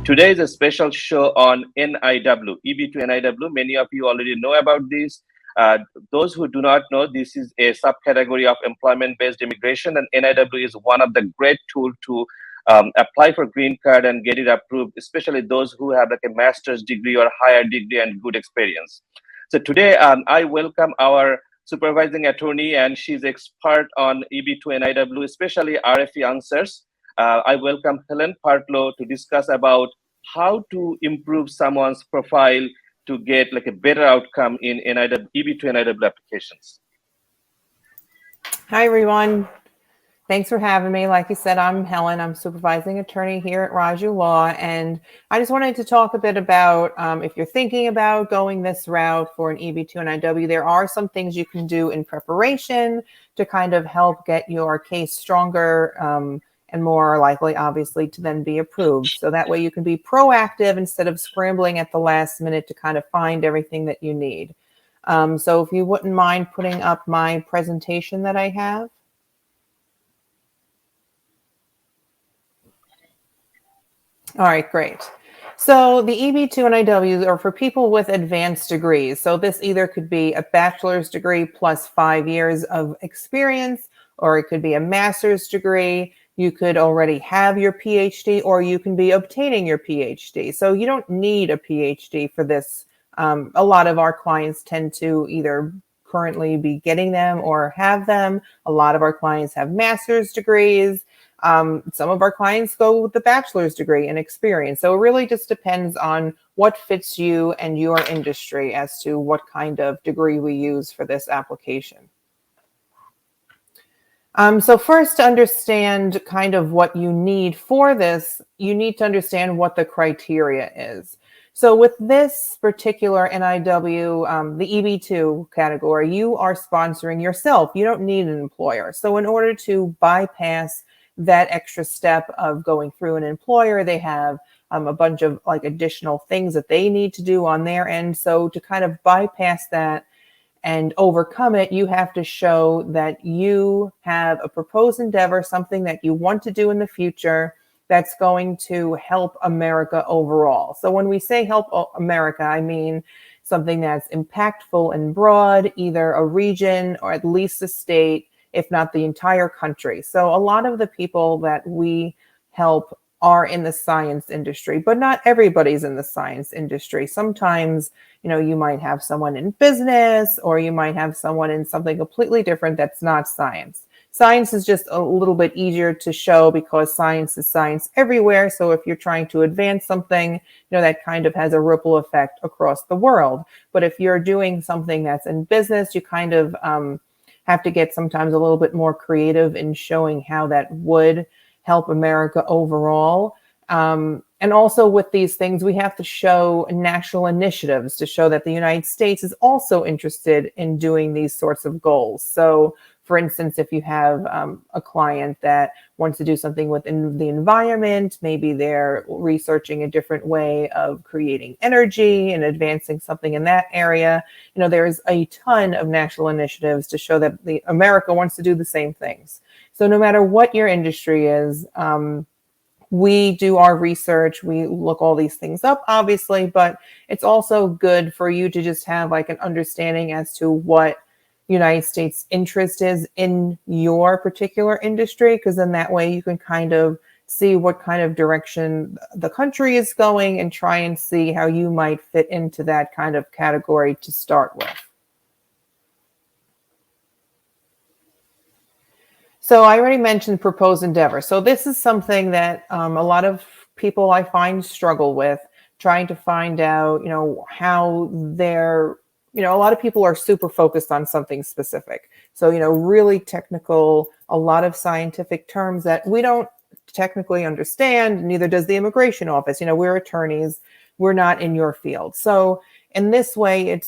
Today is a special show on NIW, EB2 NIW. Many of you already know about this. Those who do not know, this is a subcategory of employment-based immigration, and NIW is one of the great tools to apply for green card and get it approved, especially those who have like a master's degree or higher degree and good experience. So today, I welcome our supervising attorney, and she's expert on EB2 NIW, especially RFE answers. I welcome Helen Partlow to discuss about how to improve someone's profile to get like a better outcome in NIW, EB2 NIW applications. Hi, everyone. Thanks for having me. Like you said, I'm Helen. I'm supervising attorney here at Raju Law. And I just wanted to talk a bit about if you're thinking about going this route for an EB2 NIW, there are some things you can do in preparation to kind of help get your case stronger and more likely, obviously, to then be approved. So that way you can be proactive instead of scrambling at the last minute to kind of find everything that you need. So if you wouldn't mind putting up my presentation that I have. All right, great. So the EB2 NIWs are for people with advanced degrees. So this either could be a bachelor's degree plus 5 years of experience, or it could be a master's degree. You could already have your PhD, or you can be obtaining your PhD. So you don't need a PhD for this. A lot of our clients tend to either currently be getting them or have them. A lot of our clients have master's degrees. Some of our clients go with the bachelor's degree and experience. So it really just depends on what fits you and your industry as to what kind of degree we use for this application. So first, to understand kind of what you need for this, you need to understand what the criteria is. So with this particular NIW, the EB2 category, you are sponsoring yourself. You don't need an employer. So in order to bypass that extra step of going through an employer, they have a bunch of like additional things that they need to do on their end. So to kind of bypass that and overcome it, you have to show that you have a proposed endeavor, something that you want to do in the future that's going to help America overall. So when we say help America, I mean something that's impactful and broad, either a region or at least a state, if not the entire country. So a lot of the people that we help are in the science industry, but not everybody's in the science industry. Sometimes, you might have someone in business, or you might have someone in something completely different that's not science. Science is just a little bit easier to show because science is science everywhere. So if you're trying to advance something, that kind of has a ripple effect across the world. But if you're doing something that's in business, you kind of have to get sometimes a little bit more creative in showing how that would help America overall. And also with these things, we have to show national initiatives to show that the United States is also interested in doing these sorts of goals. So for instance, if you have a client that wants to do something within the environment, maybe they're researching a different way of creating energy and advancing something in that area. There's a ton of national initiatives to show that America wants to do the same things. So no matter what your industry is, we do our research, we look all these things up, obviously, but it's also good for you to just have like an understanding as to what United States interest is in your particular industry, because then that way you can kind of see what kind of direction the country is going and try and see how you might fit into that kind of category to start with. So I already mentioned proposed endeavor. So this is something that a lot of people I find struggle with, trying to find out, how they're, a lot of people are super focused on something specific. So, really technical, a lot of scientific terms that we don't technically understand, neither does the immigration office. We're attorneys, we're not in your field. So in this way,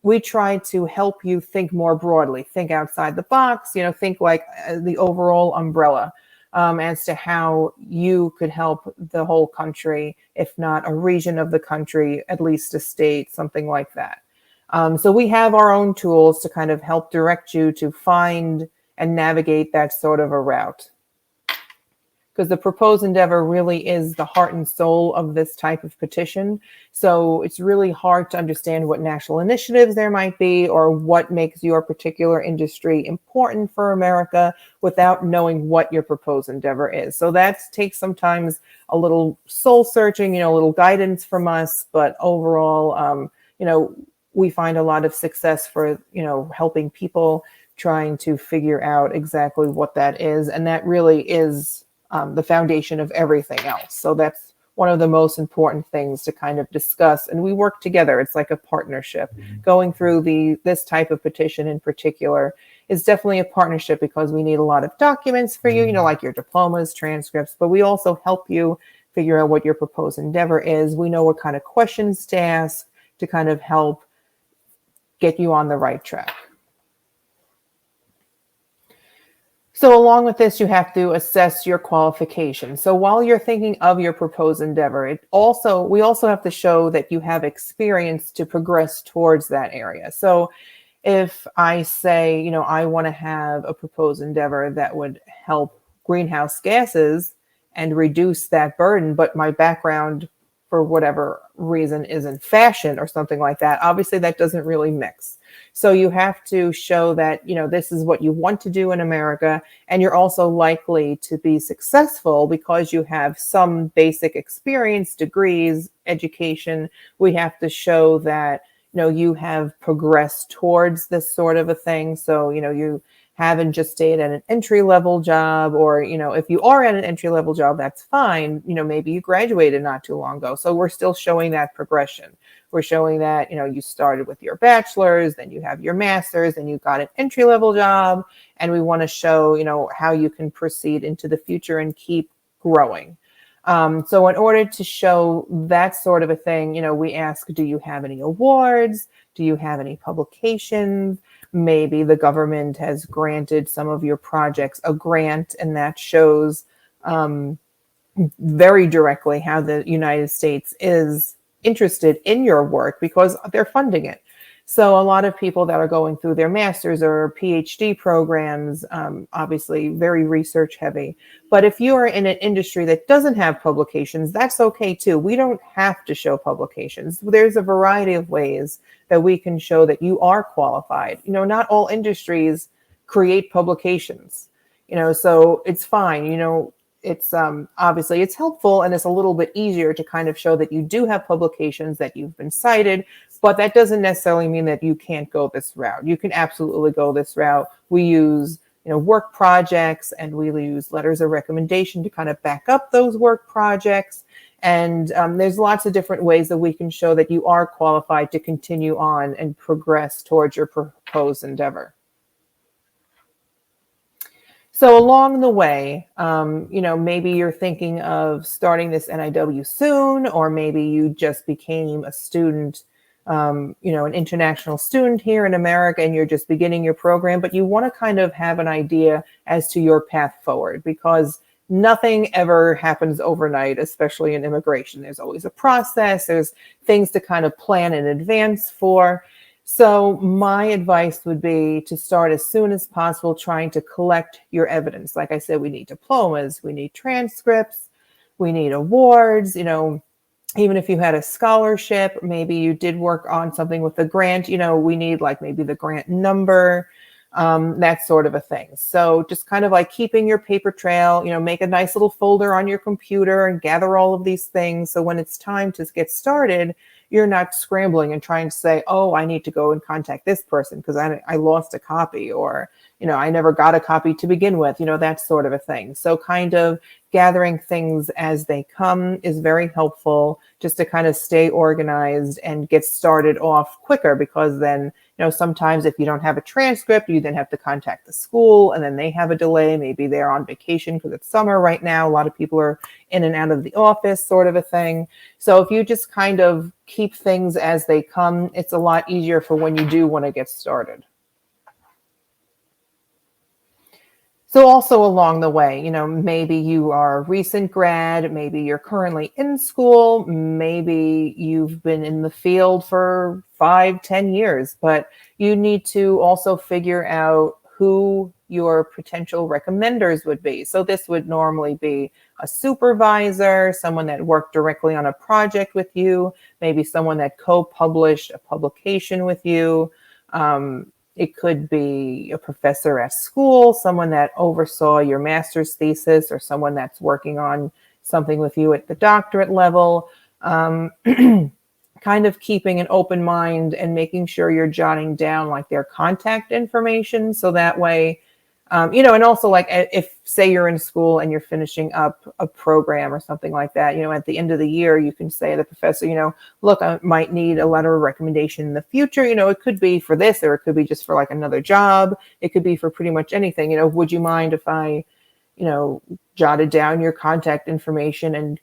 we try to help you think more broadly, think outside the box, think like the overall umbrella as to how you could help the whole country, if not a region of the country, at least a state, something like that. So we have our own tools to kind of help direct you to find and navigate that sort of a route. because the proposed endeavor really is the heart and soul of this type of petition. So it's really hard to understand what national initiatives there might be or what makes your particular industry important for America without knowing what your proposed endeavor is. So that takes sometimes a little soul searching, a little guidance from us, but overall, we find a lot of success for, helping people trying to figure out exactly what that is. And that really is the foundation of everything else. So that's one of the most important things to kind of discuss. And we work together. It's like a partnership. Going through this type of petition in particular is definitely a partnership because we need a lot of documents for you, like your diplomas, transcripts, but we also help you figure out what your proposed endeavor is. We know what kind of questions to ask to kind of help get you on the right track. So along with this, you have to assess your qualifications. So while you're thinking of your proposed endeavor, we also have to show that you have experience to progress towards that area. So if I say, I want to have a proposed endeavor that would help greenhouse gases and reduce that burden, but my background for whatever reason is in fashion or something like that, obviously that doesn't really mix. So you have to show that, this is what you want to do in America, and you're also likely to be successful because you have some basic experience, degrees, education. We have to show that, you have progressed towards this sort of a thing. So, you haven't just stayed at an entry-level job, or, if you are at an entry-level job, that's fine. Maybe you graduated not too long ago. So we're still showing that progression. We're showing that, you started with your bachelor's, then you have your master's, then you got an entry-level job. And we want to show, how you can proceed into the future and keep growing. So in order to show that sort of a thing, we ask, do you have any awards? Do you have any publications? Maybe the government has granted some of your projects a grant, and that shows very directly how the United States is interested in your work because they're funding it. So a lot of people that are going through their master's or PhD programs, obviously very research heavy. But if you are in an industry that doesn't have publications, that's okay too. We don't have to show publications. There's a variety of ways that we can show that you are qualified. Not all industries create publications, so it's fine. It's obviously it's helpful, and it's a little bit easier to kind of show that you do have publications, that you've been cited, but that doesn't necessarily mean that you can't go this route. You can absolutely go this route. We use, work projects, and we use letters of recommendation to kind of back up those work projects. And there's lots of different ways that we can show that you are qualified to continue on and progress towards your proposed endeavor. So along the way, maybe you're thinking of starting this NIW soon, or maybe you just became a student, an international student here in America, and you're just beginning your program, but you want to kind of have an idea as to your path forward, because nothing ever happens overnight, especially in immigration. There's always a process. There's things to kind of plan in advance for. So my advice would be to start as soon as possible trying to collect your evidence. Like I said, we need diplomas, we need transcripts, we need awards, even if you had a scholarship, maybe you did work on something with a grant, we need like maybe the grant number, that sort of a thing. So just kind of like keeping your paper trail, make a nice little folder on your computer and gather all of these things. So when it's time to get started, you're not scrambling and trying to say, oh, I need to go and contact this person because I lost a copy, or, I never got a copy to begin with, that sort of a thing. So kind of gathering things as they come is very helpful, just to kind of stay organized and get started off quicker, because then, sometimes if you don't have a transcript, you then have to contact the school, and then they have a delay. Maybe they're on vacation because it's summer right now. A lot of people are in and out of the office, sort of a thing. So if you just kind of keep things as they come, it's a lot easier for when you do want to get started. So also along the way, maybe you are a recent grad, maybe you're currently in school, maybe you've been in the field for 5-10 years, but you need to also figure out who your potential recommenders would be. So this would normally be a supervisor, someone that worked directly on a project with you, maybe someone that co-published a publication with you. It could be a professor at school, someone that oversaw your master's thesis, or someone that's working on something with you at the doctorate level. Kind of keeping an open mind and making sure you're jotting down like their contact information. So that way, and also like if say you're in school and you're finishing up a program or something like that, at the end of the year, you can say to the professor, look, I might need a letter of recommendation in the future. It could be for this, or it could be just for like another job. It could be for pretty much anything. Would you mind if I, jotted down your contact information and,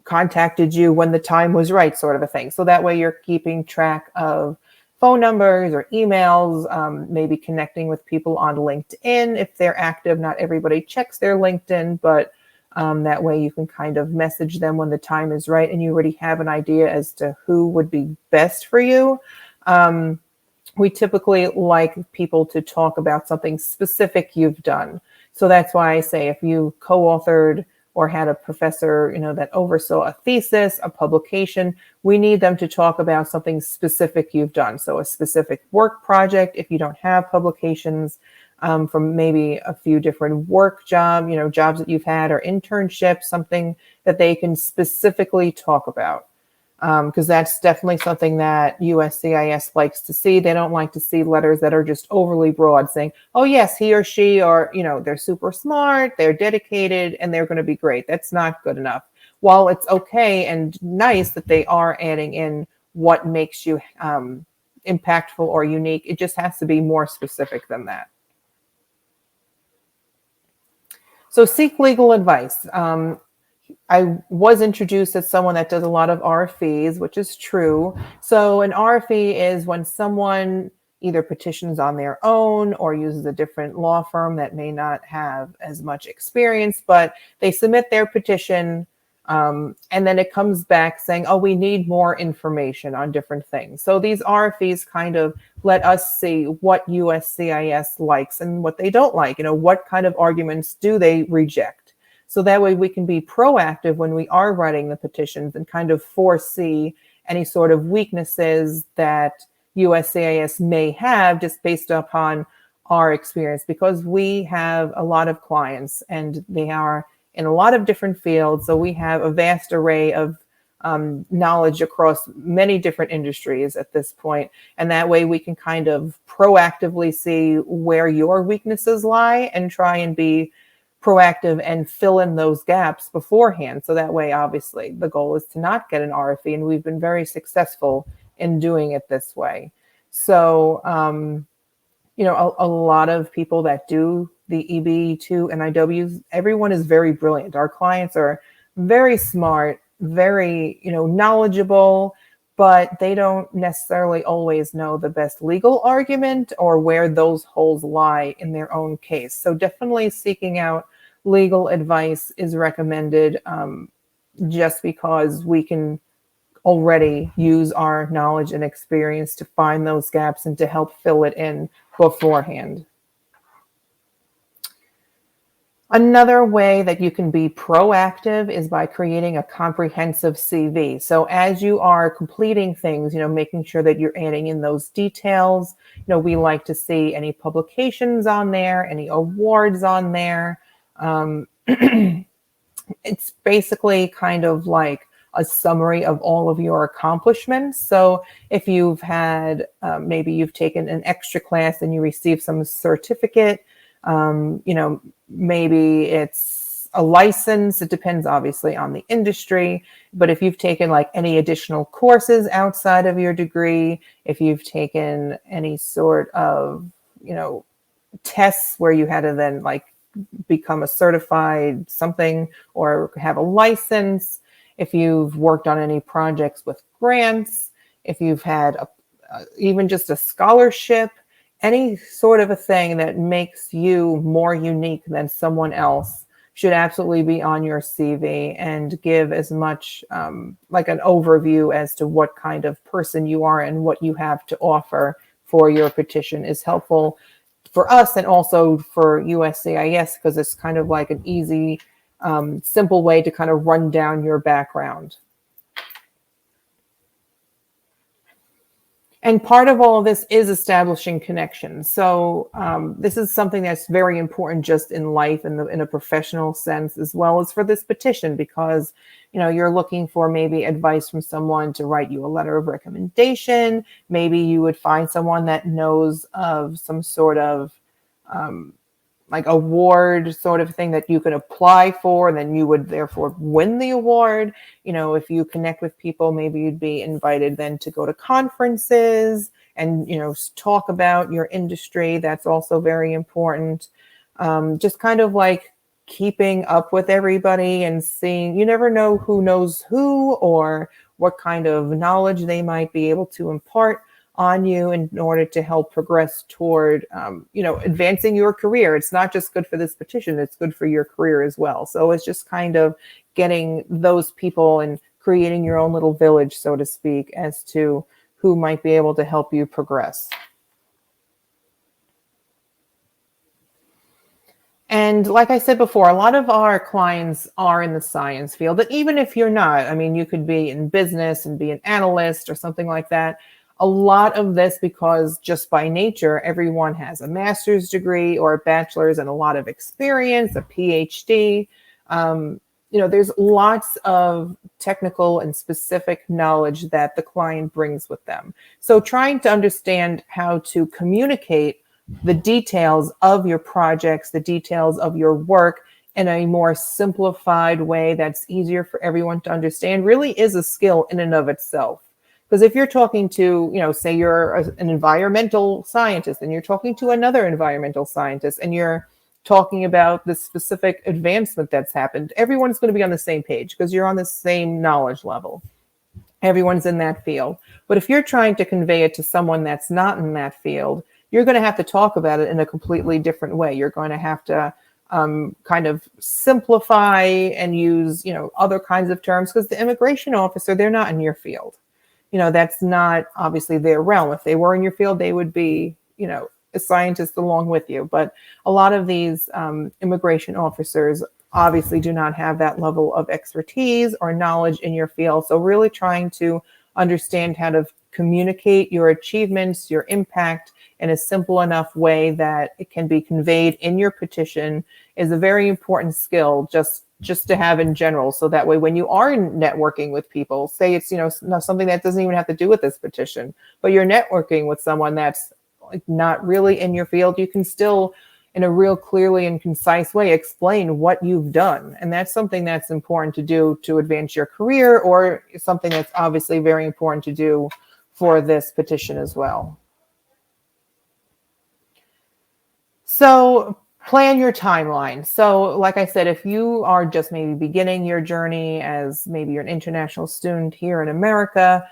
contacted you when the time was right, sort of a thing. So that way you're keeping track of phone numbers or emails, maybe connecting with people on LinkedIn if they're active. Not everybody checks their LinkedIn, but that way you can kind of message them when the time is right and you already have an idea as to who would be best for you. We typically like people to talk about something specific you've done. So that's why I say if you co-authored or had a professor, that oversaw a thesis, a publication, we need them to talk about something specific you've done. So a specific work project, if you don't have publications, from maybe a few different work jobs that you've had, or internships, something that they can specifically talk about. Because that's definitely something that USCIS likes to see. They don't like to see letters that are just overly broad saying, oh yes, he or she, or, they're super smart, they're dedicated, and they're going to be great. That's not good enough. While it's okay and nice that they are adding in what makes you impactful or unique, it just has to be more specific than that. So seek legal advice. I was introduced as someone that does a lot of RFEs, which is true. So an RFE is when someone either petitions on their own or uses a different law firm that may not have as much experience, but they submit their petition, and then it comes back saying, oh, we need more information on different things. So these RFEs kind of let us see what USCIS likes and what they don't like. What kind of arguments do they reject? So that way we can be proactive when we are writing the petitions and kind of foresee any sort of weaknesses that USCIS may have just based upon our experience, because we have a lot of clients and they are in a lot of different fields. So we have a vast array of knowledge across many different industries at this point. And that way we can kind of proactively see where your weaknesses lie and try and be proactive and fill in those gaps beforehand. So that way, obviously, the goal is to not get an RFE, and we've been very successful in doing it this way. So, a lot of people that do the EB2 NIWs, everyone is very brilliant. Our clients are very smart, very, knowledgeable, but they don't necessarily always know the best legal argument or where those holes lie in their own case. So definitely seeking out legal advice is recommended, just because we can already use our knowledge and experience to find those gaps and to help fill it in beforehand. Another way that you can be proactive is by creating a comprehensive CV. So as you are completing things, making sure that you're adding in those details. We like to see any publications on there, any awards on there. It's basically kind of like a summary of all of your accomplishments. So if you've had, maybe you've taken an extra class and you received some certificate, maybe it's a license. It depends obviously on the industry, but if you've taken like any additional courses outside of your degree, if you've taken any sort of, tests where you had to then like become a certified something or have a license, if you've worked on any projects with grants, if you've had even just a scholarship, any sort of a thing that makes you more unique than someone else should absolutely be on your CV and give as much like an overview as to what kind of person you are and what you have to offer for your petition is helpful. for us and also for USCIS, because it's kind of like an easy, simple way to kind of run down your background. And part of all of this is establishing connections. So this is something that's very important just in life and in a professional sense, as well as for this petition, because you're looking for maybe advice from someone to write you a letter of recommendation. Maybe you would find someone that knows of some sort of like award sort of thing that you could apply for, and then you would therefore win the award. If you connect with people, maybe you'd be invited then to go to conferences and, talk about your industry. That's also very important. Just kind of like keeping up with everybody and seeing, you never know who knows who or what kind of knowledge they might be able to impart on you in order to help progress toward, advancing your career. It's not just good for this petition, it's good for your career as well. So it's just kind of getting those people and creating your own little village, so to speak, as to who might be able to help you progress. And like I said before, a lot of our clients are in the science field, but even if you're not, you could be in business and be an analyst or something like that. A lot of this, because just by nature, everyone has a master's degree or a bachelor's and a lot of experience, a PhD. There's lots of technical and specific knowledge that the client brings with them. So trying to understand how to communicate the details of your projects, the details of your work in a more simplified way that's easier for everyone to understand really is a skill in and of itself. Because if you're talking to, say you're an environmental scientist and you're talking to another environmental scientist and you're talking about the specific advancement that's happened, everyone's going to be on the same page because you're on the same knowledge level. Everyone's in that field. But if you're trying to convey it to someone that's not in that field, you're going to have to talk about it in a completely different way. You're going to have to kind of simplify and use, other kinds of terms, because the immigration officer, they're not in your field. That's not obviously their realm. If they were in your field, they would be, a scientist along with you. But a lot of these immigration officers obviously do not have that level of expertise or knowledge in your field. So really trying to understand how to communicate your achievements, your impact in a simple enough way that it can be conveyed in your petition is a very important skill just to have in general. So that way, when you are networking with people, say it's, something that doesn't even have to do with this petition, but you're networking with someone that's like not really in your field, you can still, in a real clearly and concise way, explain what you've done. And that's something that's important to do to advance your career, or something that's obviously very important to do for this petition as well. So plan your timeline. So like I said, if you are just maybe beginning your journey as maybe you're an international student here in America,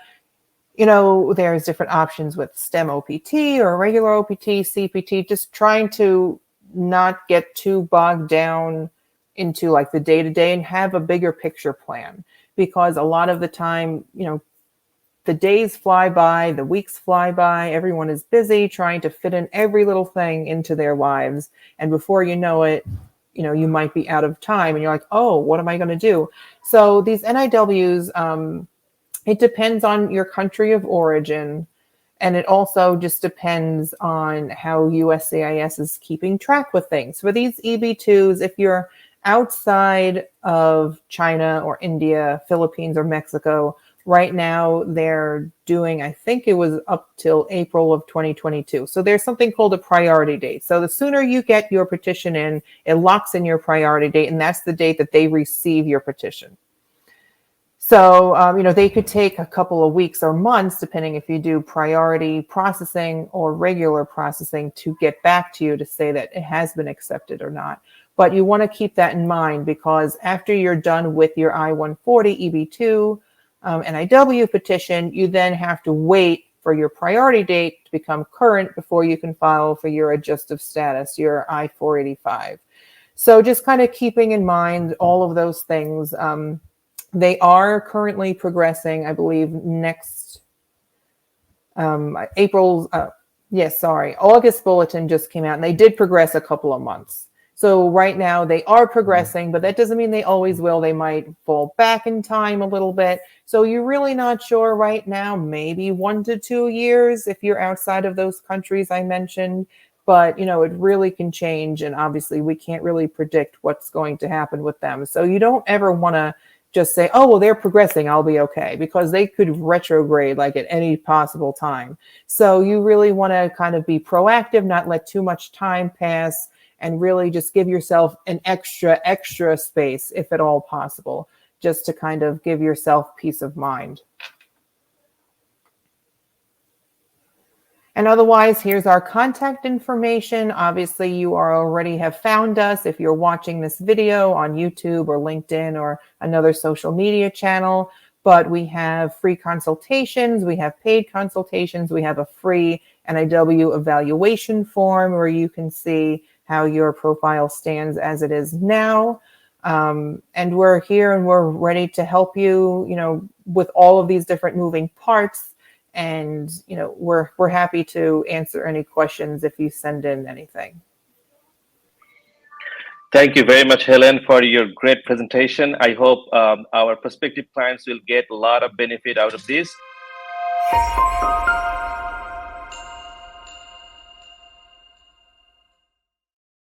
there's different options with STEM OPT or regular OPT, CPT, just trying to not get too bogged down into like the day-to-day and have a bigger picture plan. Because a lot of the time, the days fly by, the weeks fly by, everyone is busy trying to fit in every little thing into their lives. And before you know it, you might be out of time and you're like, oh, what am I going to do? So these NIWs, it depends on your country of origin. And it also just depends on how USCIS is keeping track with things. For these EB2s, if you're outside of China or India, Philippines or Mexico, right now they're doing, I think it was up till April of 2022. So there's something called a priority date. So the sooner you get your petition in, it locks in your priority date, and that's the date that they receive your petition. So, they could take a couple of weeks or months, depending if you do priority processing or regular processing, to get back to you to say that it has been accepted or not. But you want to keep that in mind, because after you're done with your I-140 EB2 NIW petition, you then have to wait for your priority date to become current before you can file for your adjustive status, your I-485. So just kind of keeping in mind all of those things. They are currently progressing, I believe, next April Yes, sorry. August bulletin just came out and they did progress a couple of months. So right now they are progressing, but that doesn't mean they always will. They might fall back in time a little bit. So you're really not sure right now, maybe 1 to 2 years if you're outside of those countries I mentioned. But, it really can change. And obviously we can't really predict what's going to happen with them. So you don't ever want to just say, oh, well, they're progressing, I'll be okay, because they could retrograde like at any possible time. So you really want to kind of be proactive, not let too much time pass, and really just give yourself an extra space, if at all possible, just to kind of give yourself peace of mind. And otherwise, here's our contact information. Obviously, you already have found us if you're watching this video on YouTube or LinkedIn or another social media channel. But we have free consultations, we have paid consultations, we have a free NIW evaluation form where you can see how your profile stands as it is now. And we're here and we're ready to help you, with all of these different moving parts. And, we're happy to answer any questions if you send in anything. Thank you very much, Helen, for your great presentation. I hope our prospective clients will get a lot of benefit out of this.